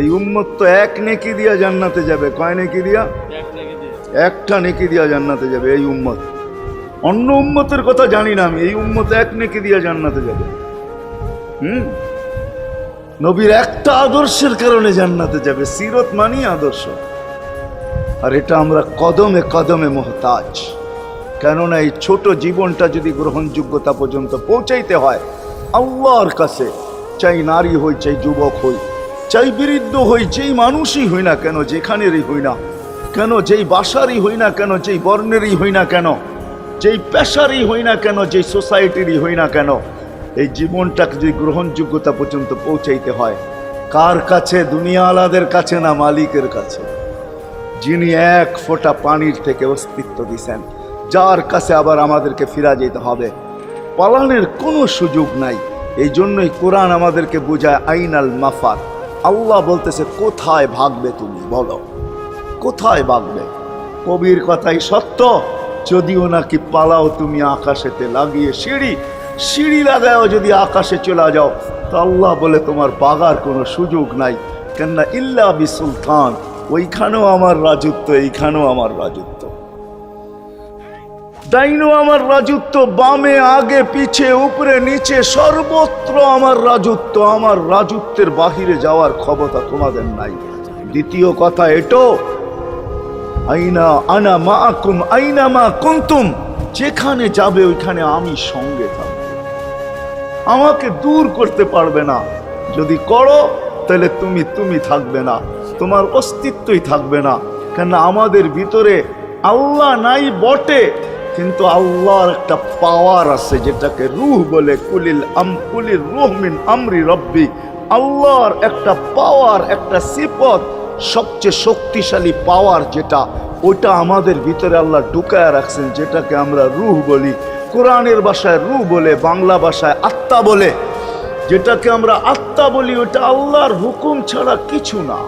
এই উম্মত তো এক নেকি দিয়া জান্নাতে যাবে। কয় নেকি দিয়া? একটা নেকি দিয়া জান্নাতে যাবে এই উম্মত। অন্য উম্মতের কথা জানি না আমি, এই উম্মত এক নেকি দিয়া জান্নাতে যাবে। নবীর একটা আদর্শের কারণে জান্নাতে যাবে। সিরত মানি আদর্শ, আর এটা আমরা কদমে কদমে মুহতাজ। কেননা এই ছোট জীবনটা যদি গ্রহণযোগ্যতা পর্যন্ত পৌঁছাইতে হয় আল্লাহর কাছে, চাই নারী হই, চাই যুবক হই, চাই বৃদ্ধ হই, যেই মানুষই হই না কেন, যেখানেরই হই না কেন, যেই বাসারই হই না কেন, যেই বর্ণেরই হই না কেন, যেই পেশারই হই না কেন, যেই সোসাইটিরই হই না কেন, এই জীবনটাকে যদি গ্রহণযোগ্যতা পর্যন্ত পৌঁছাইতে হয় কার কাছে? দুনিয়াওয়ালাদের কাছে না, মালিকের কাছে, যিনি এক ফোঁটা পানির থেকে অস্তিত্ব দিছেন, যার কাছে আবার আমাদেরকে ফিরা যেতে হবে। পালানের কোনো সুযোগ নাই। এই জন্যই কোরআন আমাদেরকে বোঝায় আইনাল মাফার। আল্লাহ বলতেছে কোথায় ভাগবে তুমি, বলো কোথায় ভাগবে? কবির কথাই সত্য, যদিও নাকি পালাও তুমি আকাশেতে লাগিয়ে সিঁড়ি, সিঁড়ি লাগাও যদি আকাশে চলে যাও, তো আল্লাহ বলে তোমার বাগার কোনো সুযোগ নাই। কেননা ইল্লা বিসুলতান, ওইখানেও আমার রাজত্ব, এইখানেও আমার রাজত্ব, ডাইনো আমার রাজত্ব, বামে আগে পিছে উপরে নিচে সর্বত্র আমার রাজত্ব। আমার রাজত্বের বাহিরে যাওয়ার ক্ষমতা তোমাদের নাই। দ্বিতীয় কথা এটো, আইনা আনা মাআকুম আইনা মা কুনতুম, যেখানে যাবে ওইখানে আমি সঙ্গে থাকব। আমাকে দূর করতে পারবে না। যদি করো তাহলে তুমি থাকবে না, তোমার অস্তিত্বই থাকবে না। কেন আমাদের ভিতরে আল্লাহ নাই বটে, কিন্তু আল্লাহর একটা পাওয়ার আছে যেটাকে রূহ বলে। কুলির রূহ মিন আমরি রব্বি, আল্লাহর একটা পাওয়ার, একটা সিফত, সবচেয়ে শক্তিশালী পাওয়ার যেটা, ওটা আমাদের ভিতরে আল্লাহ ঢুকায় রাখছেন, যেটাকে আমরা রূহ বলি। কোরআনের ভাষায় রূহ বলে, বাংলা ভাষায় আত্মা বলে। যেটাকে আমরা আত্মা বলি ওটা আল্লাহর হুকুম ছাড়া কিছু না।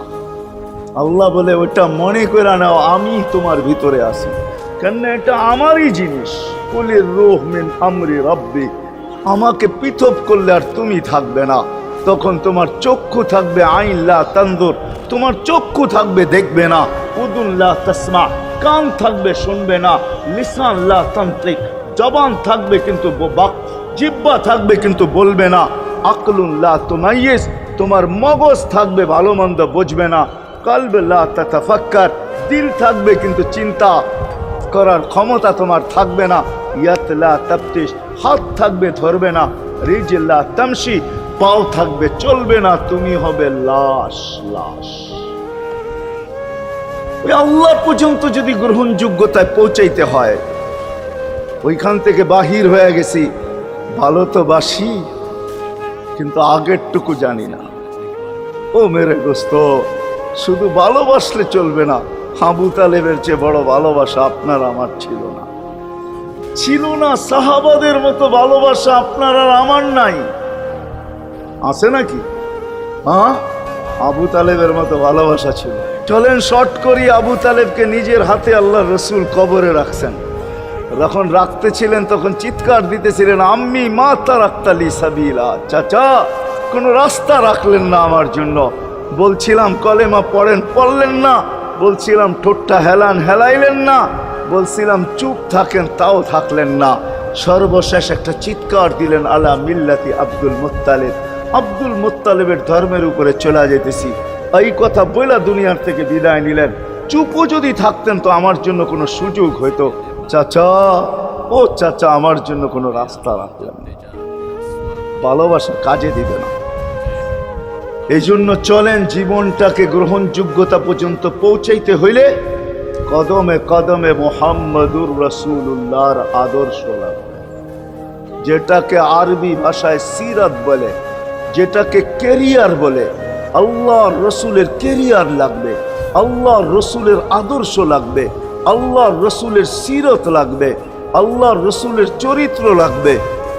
আল্লাহ বলে ওটা মনে করে নাও আমি তোমার ভিতরে আছি, কেন এটা আমারই জিনিস। কুলির রূহ মিন আমরি রব্বি, আমাকে পৃথক করলে আর তুমি থাকবে না। তখন তোমার চক্ষু থাকবে আইন লা তানজুর, তোমার চক্ষু থাকবে দেখবে না। উদুন লা তাসমা, কান থাকবে শুনবে না। লিসান লা তান্তিক, জবান থাকবে কিন্তু জিহ্বা থাকবে কিন্তু বলবে না। আকলুন লা তুমাইয়িজ, তোমার মগজ থাকবে ভালো মন্দ বুঝবে না। কলব লা তাতাফাক্কার, দিল থাকবে কিন্তু চিন্তা করার ক্ষমতা তোমার থাকবে না। ইয়াত লা তাফতিশ, হাত থাকবে ধরবে না। রিজল লা তামশি, পাও থাকবে চলবে না। তুমি হবে লাশ। ওই আল্লাহ পর্যন্ত যদি গ্রহণযোগ্যতায় পৌঁছাইতে হয়, ওইখান থেকে বাহির হয়ে গেছি। ভালো তো বাসি, কিন্তু আগেরটুকু জানি না। ও মেরে দোস্ত, শুধু ভালোবাসলে চলবে না। আবু তালেবের চেয়ে বড় ভালোবাসা আপনার আমার ছিল না, ছিল না। সাহাবাদের মতো ভালোবাসা আপনার আর আমার নাই। আছে নাকি? হ্যাঁ, আবু তালেবের মতো ভালোবাসা ছিল। চলেন শর্ট করি। আবু তালেবকে নিজের হাতে আল্লাহ রসুল কবরে রাখছেন। যখন রাখতেছিলেন তখন চিৎকার দিতেছিলেন, আম্মি মা তারাক্তালি সাবিলা, চাচা কোন রাস্তা রাখলেন না আমার জন্য। বলছিলাম কলেমা পড়েন, পড়লেন না। বলছিলাম ঠোঁটটা হেলান, হেলাইলেন না। বলছিলাম চুপ থাকেন, তাও থাকলেন না। সর্বশেষ একটা চিৎকার দিলেন, আলা মিল্লাতি আব্দুল মুত্তালিব, আব্দুল মুত্তালিবের ধর্মের উপরে চলে যেতেছি। এই কথা বইলা দুনিয়ার থেকে বিদায় নিলেন। চুপও যদি থাকতেন তো আমার জন্য কোনো সুযোগ হইতো। চাচা, ও চাচা, আমার জন্য কোনো রাস্তা রাখলেন না। ভালোবাসা কাজে দিবে না। এই জন্য চলেন, জীবনটাকে গ্রহণযোগ্যতা পর্যন্ত পৌঁছাইতে হইলে কদমে কদমে মুহাম্মদুর রাসূলুল্লাহর আদর্শ লাগবে। যেটাকে আরবি ভাষায় সিরাত বলে, যেটাকে কেরিয়ার বলে। আল্লাহর রসুলের কেরিয়ার লাগবে, আল্লাহর রসুলের আদর্শ লাগবে, আল্লাহর রসুলের সিরত লাগবে, আল্লাহর রসুলের চরিত্র লাগবে।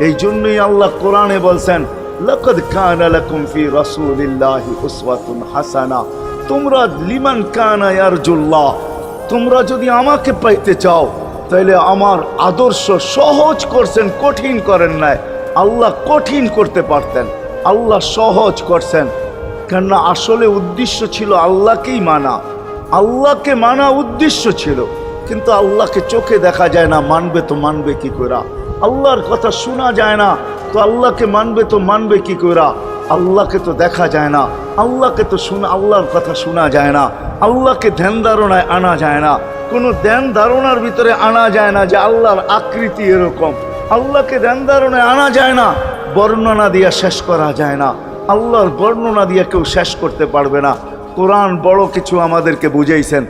এই জন্যই আল্লাহ কোরআনে বলছেন, লাকাদ কানা লাকুম ফি রাসূলিল্লাহি উসওয়াতুন হাসানা, তোমরা লিমান কানা ইয়ারজুল্লাহ, তোমরা যদি আমাকে পাইতে চাও তাহলে আমার আদর্শ সহজ করছেন, কঠিন করেন নাই। আল্লাহ কঠিন করতে পারতেন, আল্লাহ সহজ করছেন। কেননা আসলে উদ্দেশ্য ছিল আল্লাহকেই মানা, আল্লাহকে মানা উদ্দেশ্য ছিল। কিন্তু আল্লাহকে চোখে দেখা যায় না, মানবে তো মানবে কি করে? আল্লাহর কথা শোনা যায় না, তো আল্লাহকে মানবে তো মানবে কি করে? আল্লাহকে তো দেখা যায় না, আল্লাহকে তো আল্লাহর কথা শোনা যায় না, আল্লাহকে ধ্যান ধারণায় আনা যায় না, কোনো ধ্যান ধারণার ভিতরে আনা যায় না যে আল্লাহর আকৃতি এরকম। আল্লাহকে ধ্যান ধারণায় আনা যায় না, বর্ণনা দিয়ে শেষ করা যায় না। আল্লাহর বর্ণনা দিয়ে কেউ শেষ করতে পারবে না। কোরআন বড় কিছু আমাদেরকে বুঝাইছেন,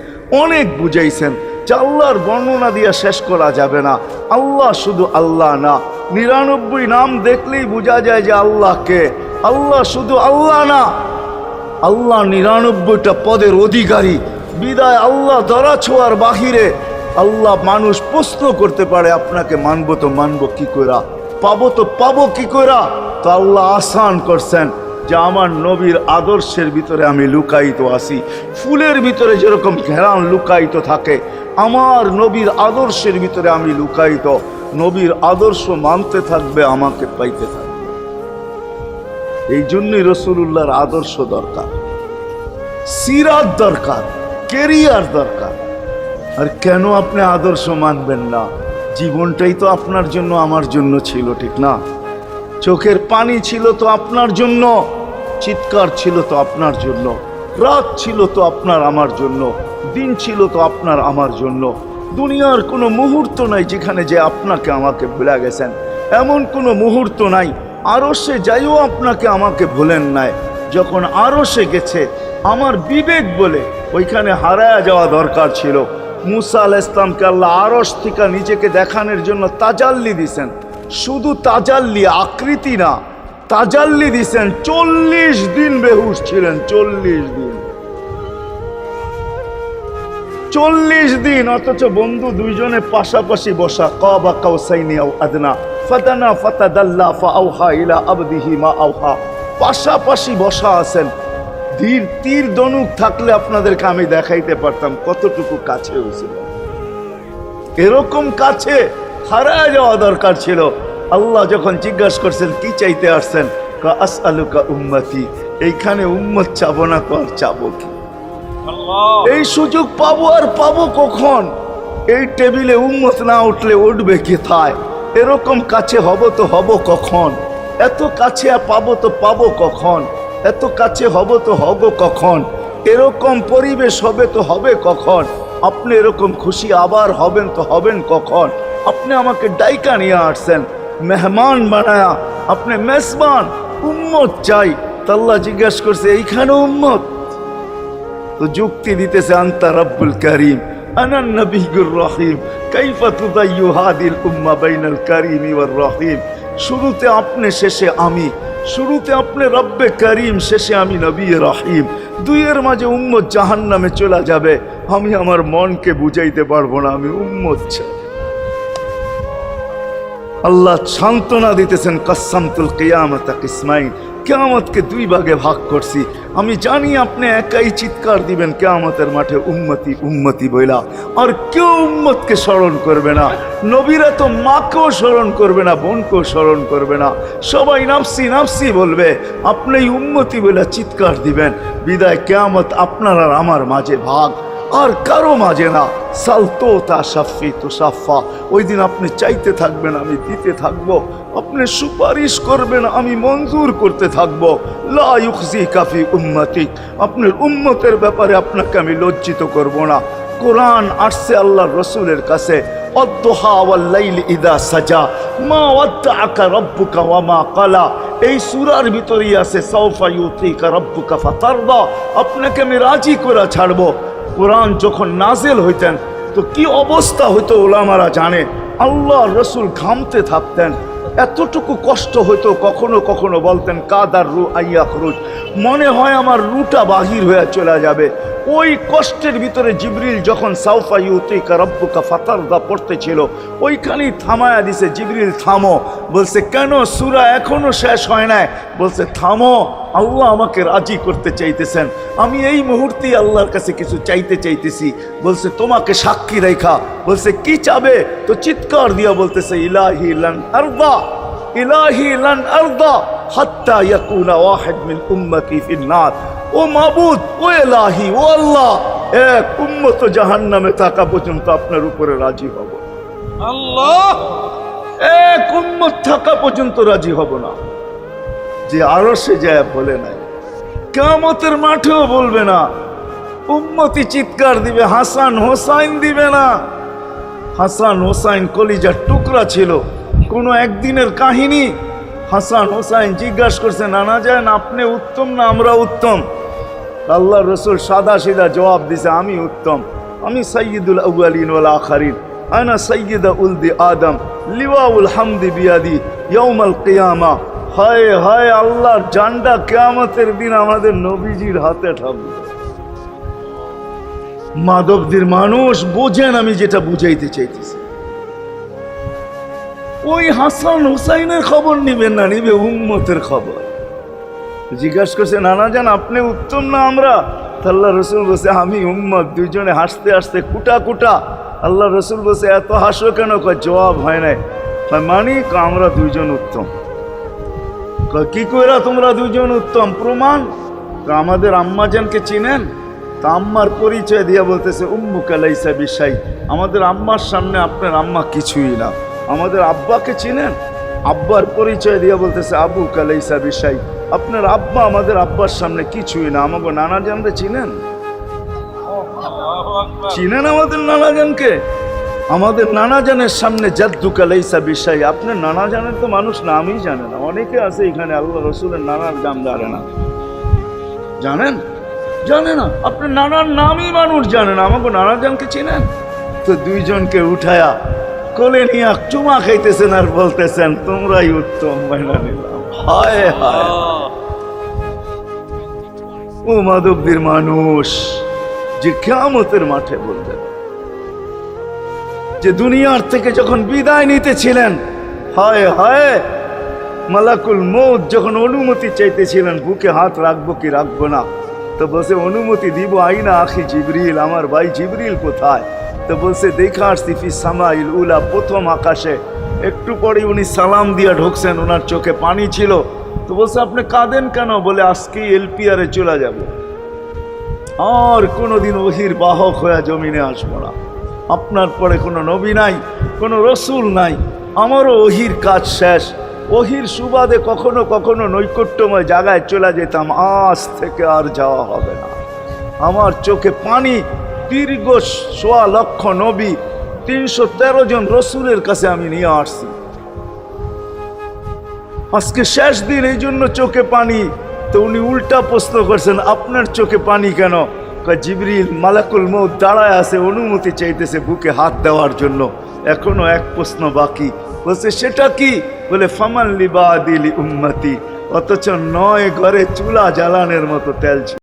অনেক বুঝাইছেন যে আল্লাহর বর্ণনা দিয়ে শেষ করা যাবে না। আল্লাহ শুধু আল্লাহ না, 99 নাম দেখলেই বোঝা যায় যে আল্লাহকে। আল্লাহ শুধু আল্লাহ না, আল্লাহ 99টা পদের অধিকারী। বিদায় আল্লাহ ধরা ছোঁয়ার বাহিরে আল্লাহ মানুষ প্রশ্ন করতে পারে, আপনাকে মানবো তো মানবো কি কইরা, পাবো তো পাবো কি কইরা? তো আল্লাহ আসান করছেন যে আমার নবীর আদর্শের ভিতরে আমি লুকায়িত আছি। ফুলের ভিতরে যেরকম ঘেরান লুকায়িত থাকে, আমার নবীর আদর্শের ভিতরে আমি লুকায়িত। নবীর আদর্শ মানতে থাকবে, আমাকে পাইতে থাকবে। এই জন্যই রাসূলুল্লাহর আদর্শ দরকার, সিরাত দরকার, কেরিয়ার দরকার। আর কেন আপনি আদর্শ মানবেন না? জীবনটাই তো আপনার জন্য আমার জন্য ছিল, ঠিক না? চোখের পানি ছিল তো আপনার জন্য, চিৎকার ছিল তো আপনার জন্য, রাত ছিল তো আপনার আমার জন্য, দিন ছিল তো আপনার আমার জন্য। দুনিয়ার কোনো মুহূর্ত নাই যেখানে যে আপনাকে আমাকে ভুলে গেছেন, এমন কোনো মুহূর্ত নাই। আরশে যাইও আপনাকে আমাকে ভুলেন নাই। যখন আরশে গেছে আমার বিবেক বলে ওইখানে হারায়া যাওয়া দরকার ছিল। মুসা আলাইহিস সালামকে আল্লাহ আরশ থেকে নিজেকে দেখানোর জন্য তাজাল্লি দিছেন। শুধু তাজাল্লি, আকৃতি না, তাজাল্লি দিছেন। 40 দিন বেহুশ ছিলেন, 40 দিন, 40 দিন। অথচ বন্ধু দুইজনে পাশাপাশি বসা, কাবা কাউসাইনি আও আদনা ফাদানা ফাতাদাল্লা ফাআওহা ইলা আবদিহি মা আওহা, পাশাপাশি বসা আছেন। তীর ধনুক থাকলে আপনাদেরকে আমি দেখাইতে পারতাম কতটুকু কাছে হয়েছিল। এরকম কাছে হারায় যাওয়া দরকার ছিল। আল্লাহ যখন জিজ্ঞাসা করছেন কি চাইতে আসছেন, আসআলুকা উম্মতি, এইখানে উম্মত চাবো না তো আর চাবো কি? এই সুযোগ পাবো আর পাবো কখন? এই টেবিলে উম্মত না উঠলে উঠবে কোথায়? এরকম কাছে হব তো হব কখন? এত কাছে পাবো তো পাবো কখন? এত কাছে হব তো হব কখন? এরকম পরিবেশ হবে তো হবে কখন? আপনি এরকম খুশি আবার হবেন তো হবেন কখন? আপনি আমাকে ডাইকা নিয়ে আসছেন, মেহমান বানায়া, আপনি মেজবান, উম্মত চাই। আল্লাহ জিজ্ঞাসা করছে এইখানে উম্মত? তো যুক্তি দিতেছে আনতা রব্বুল করিম আনান নবিয়্যুর রহিম কাইফা তুদাইয়ু হাদিল উম্মাহ বাইনাল কারীমি ওয়ার রহিম। শুরুতে আপনি, শেষে আমি। শুরুতে আপনি রব্বে করিম, শেষে আমি নবী রহিম। দুইয়ের মাঝে উম্মত জাহান্নামে চলে যাবে। আমি আমার মনকে বুঝাইতে পারবো না আমি উম্মত চাই। আল্লাহ সান্ত্বনা দিতেছেন, কাসসামতুল কিয়ামাতা কিসমাইন, কিয়ামতকে 2 ভাগে ভাগ করছি। আমি জানি আপনি একাই চিৎকার দিবেন কিয়ামতের মাঠে উম্মতি উম্মতি বইলা, আর কেউ উম্মতকে স্মরণ করবে না। নবীরা তো মাকেও স্মরণ করবে না, বোনকেও স্মরণ করবে না, সবাই নাফসি নাফসি বলবে। আপনি উম্মতি বইলা চিৎকার দিবেন। বিদায় কিয়ামত আপনার আর আমার মাঝে ভাগ, আর কারো মাঝে না। সালতো তা সাফি তো সাফা, ওই দিন আপনি চাইতে থাকবেন, আমি দিতে থাকবো। আপনি সুপারিশ করবেন, আমি মঞ্জুর করতে থাকবো। লা ইউখজিকা ফি উম্মতিক, আপনার উম্মতের ব্যাপারে আপনাকে আমি লজ্জিত করব না। কোরআন আসছে আল্লাহর রাসূলের কাছে, অদ্দুহা ওয়াল লাইলি ইদা সাজা মা ওয়াদ্দাআকা রাব্বুকা ওয়া মা ক্বালা। এই সূরার ভিতরেই আছে সাউফা ইউতিকা রাব্বুকা ফাতারদা, আপনাকে আমি রাজি করে ছাড়বো। কোরআন যখন নাজিল হইতেন তো কি অবস্থা হইতো ওলামারা জানে। আল্লাহ রসুল ঘামতে থাকতেন, এতটুকু কষ্ট হইতো। কখনো কখনো বলতেন কাদার রু আইয়া খরুজ, মনে হয় আমার রুটা বাহির হয়ে চলে যাবে। ওই কষ্টের ভিতরে জিবরিল যখন সাউফা ইউতিকা রাব্বুকা ফাতারদা পড়তেছিল, ওইখানেই থামায়া দিছে, জিবরিল থামো। বলছে কেন? সূরা এখনো শেষ হয় নাই। বলছে থামো, আল্লাহ আমাকে রাজি করতে চাইতেছেন, আমি এই মুহূর্তেই আল্লাহর কাছে কিছু চাইতে চাইতেছি। বলছে তোমাকে সাক্ষী রেখা। বলছে কি চাবে? তো চিৎকার দিয়া বলতেছে ইলাহি লান আরদা, ইলাহি লান আরদা হাত্তা ইয়াকুনা ওয়াহিদ মিন উম্মতি ফিন নার। ও মাবুদ, ও এলাহি, ও আল্লাহ, এক উম্মত জাহান্নামে থাকা পর্যন্ত আপনার উপরে রাজি হব। আল্লাহ, এক উম্মত থাকা পর্যন্ত রাজি হব না। যে আরশে যায় বলে নাই, কিয়ামতের মাঠেও বলবে না। উম্মতি চিৎকার দিবে, হাসান হোসাইন দিবে না। হাসান হোসাইন কলিজার টুকরা ছিল, কোনো একদিনের কাহিনী। হাসান হোসাইন জিজ্ঞাসা করছে, নানা যান আপনি উত্তম না আমরা উত্তম? আল্লাহ রসুল সাদা সিধা জবাব দিছে, আমি উত্তম, আমি সাইয়্যিদুল আউয়ালিন ওয়াল আখিরিন, আনা সাইয়্যিদা উলদি আদম, লিওয়াউল হামদি বিয়াদি ইয়াউমাল কিয়ামা। হায় হায়, আল্লাহর জান্ডা কিয়ামতের দিন আমাদের নবীজির হাতে থাকবে। মাধবদীর মানুষ বোঝেন আমি যেটা বুঝাইতে চাইতেছি। ওই হাসান হুসাইনের খবর নিবেন না, নিবে উম্মতের খবর। জিজ্ঞাসা করছে, নানা জান আপনি উত্তম না আমরা? আল্লাহ রসুল বলছে, আমি উম্মত। দুইজনে হাসতে হাসতে কুটা কুটা। আল্লাহ রসুল বলছে, এত হাসো কেন? জবাব হয় নাই। মানি আমরা দুইজন উত্তম। কি কইরা তোমরা দুইজন উত্তম? প্রমাণ। আমাদের আম্মা জানকে চিনেন? তা আম্মার পরিচয় দিয়া বলতেছে, উম্মুকা লাইসা বিশাই, আমাদের আম্মার সামনে আপনার আম্মা কিছুই না। আমাদের আব্বাকে চিনেন? আব্বার পরিচয় দিয়া বলতেছে, আবুকা লাইসা বিশাই, আপনার আব্বা আমাদের আব্বার সামনে কিছুই না। আমাকে নানা জানরে চিনেন? চিনেন আমাদের নানা জানকে? আমাদের নানা জানের সামনে জাদ্দুকা লাইসা বিশাই, আপনার নানা জানের তো মানুষ নামই জানে না। অনেকে আছে এখানে আল্লাহ রসুলের নানার দাম জানে না। জানেন? জানে না। আপনার নানার নামই মানুষ জানে না। আমাকে নানা জানকে চিনেন? তো দুইজনকে উঠায়া কোলে নিয়ে চুমা খাইতেছেন আর বলতেছেন, তোমরাই উত্তম, মাইনা নিলাম। হায় হায়, ও মাধবদীর মানুষ যে কিয়ামতের মাঠে বলবেন, যে দুনিয়ার থেকে যখন বিদায় নিতেছিলেন, হায় হায়, মালাকুল মউত যখন অনুমতি চাইতেছিলেন, বুকে হাত রাখবো কি রাখবো না, তো বলছে অনুমতি দিব। আইনা আখি জিবরিল, আমার ভাই জিবরিল কোথায়? তো বলছে, দেখা আসছি ফি সামাইল উলা, প্রথম আকাশে। একটু পরে উনি সালাম দিয়া ঢুকছেন, ওনার চোখে পানি ছিল। তো বলছে, আপনি কাঁদেন কেন? বলে, আজকেই এলপিআরে চলে যাব, আর কোনোদিন ওহির বাহক হয়ে জমিনে আসবো না। আপনার পরে কোনো নবী নাই, কোনো রসুল নাই, আমারও ওহির কাজ শেষ। ওহির সুবাদে কখনো কখনো নৈকট্যময় জায়গায় চলে যেতাম, আজ থেকে আর যাওয়া হবে না। আমার চোখে পানি। দীর্ঘ ১.৫ লক্ষ নবী, ৩১৩ জন রসুলের কাছে আমি নিয়ে আসছি। আজকে শেষ দিন, এই জন্য চোখে পানি। তো উনি উল্টা প্রশ্ন করছেন, আপনার চোখে পানি কেন? জিবরিল মালাকুল মউত দাঁড়ায় আছে, অনুমতি চাইতেছে বুকে হাত দেওয়ার জন্য। এখনো এক প্রশ্ন বাকি। বলছে, সেটা কি? বলে, ফামান লিবাদিলি উম্মতি। অথচ ৯ ঘরে চুলা জ্বালানোর মতো তেল ছিল।